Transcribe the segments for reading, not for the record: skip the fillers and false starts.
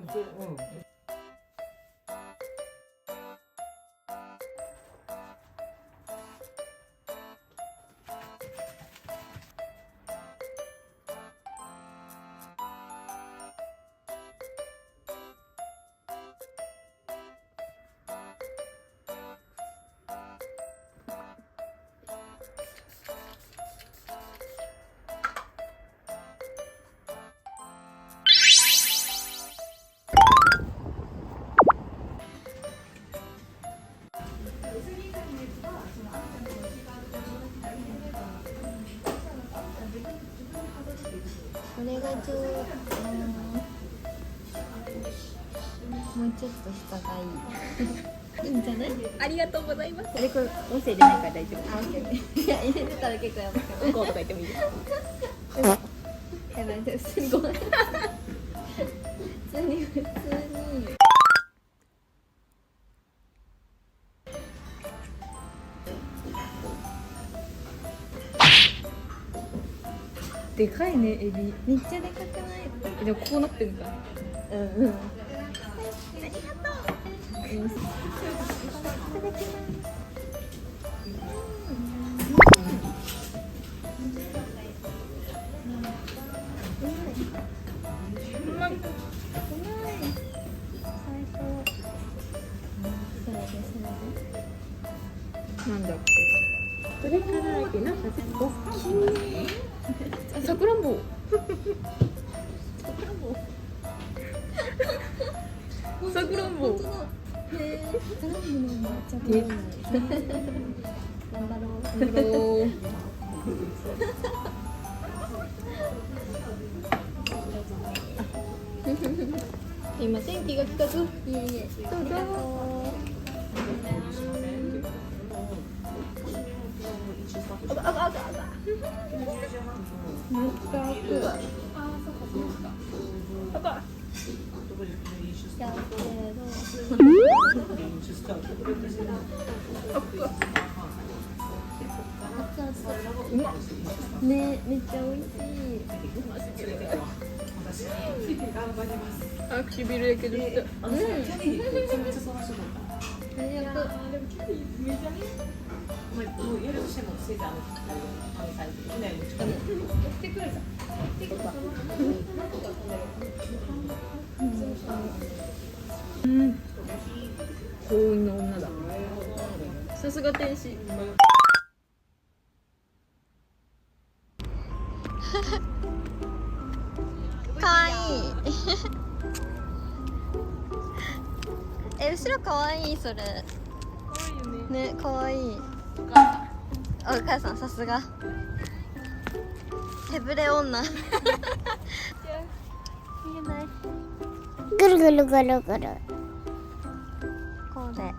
これがもうちょっと下がいいいいんじゃない？ありがとうございます。これ音声出ないから大丈夫。いや入れてたら結構やばいから。向こうとか言ってもいいです。やばい普通にごめん。普通にでかいね、エビ。めっちゃでかくない？でもこうなってんか。うんうん。ありがとう。いただきます。なんだっけ。それからなんか大きい。さくらんぼ。さくらんぼ。へえ。さくらんぼのめっちゃ可愛い。頑張ろう。今天気が来たぞ。いえいえ。どうぞ。めっちゃ開く。やってね、めっちゃ美味しい。あ、唇やけどした。ありがとう。もう夜としてもついたサイズできないの近くに来てくれた。幸運の女だ。さすが天使。かわいい。後ろかわいいそれ。ね、かわいい。お母さんさすが。手ぶれ女。見えない。ぐるぐるぐるぐる。こうで。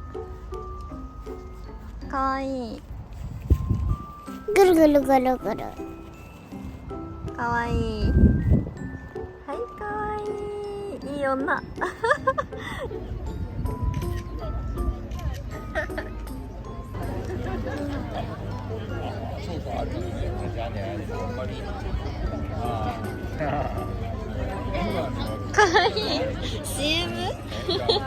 かわいい。ぐるぐるぐるぐる。かわいい。はい、かわいい。いい女。かわいい。CM？ か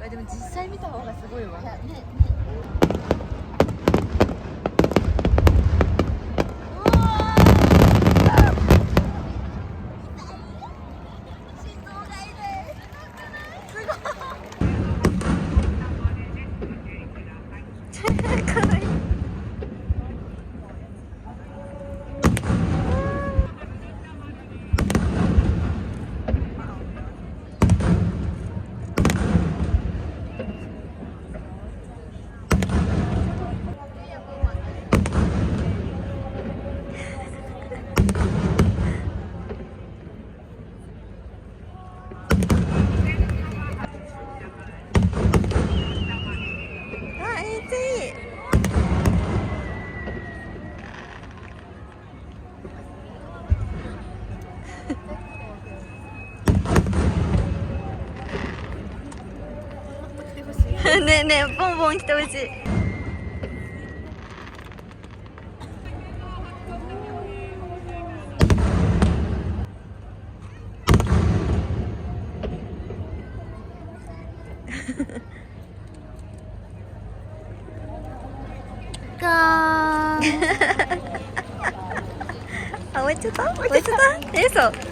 でも実際見た方がすごいわ。ねえねえ、ボンボン来てほしい。ガーあ、終わっちゃった？終わっちゃった？え、嘘。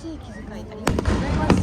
気遣いありがとうございます。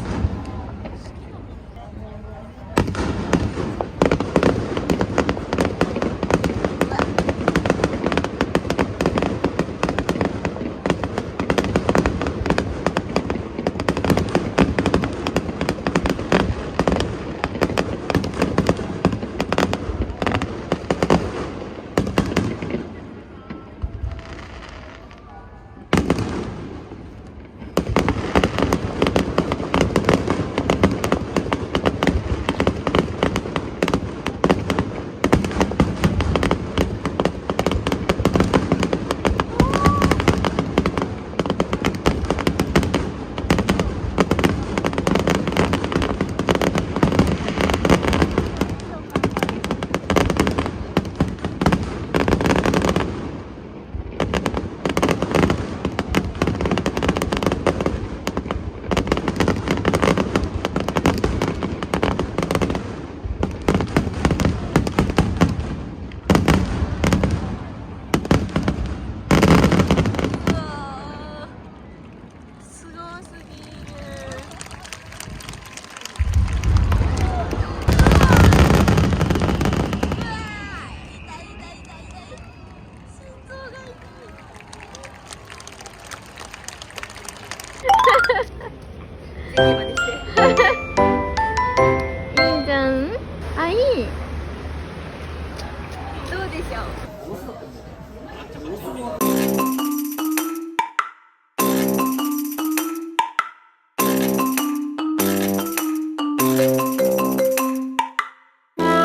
いじゃん。あ、いい。どうでしょう。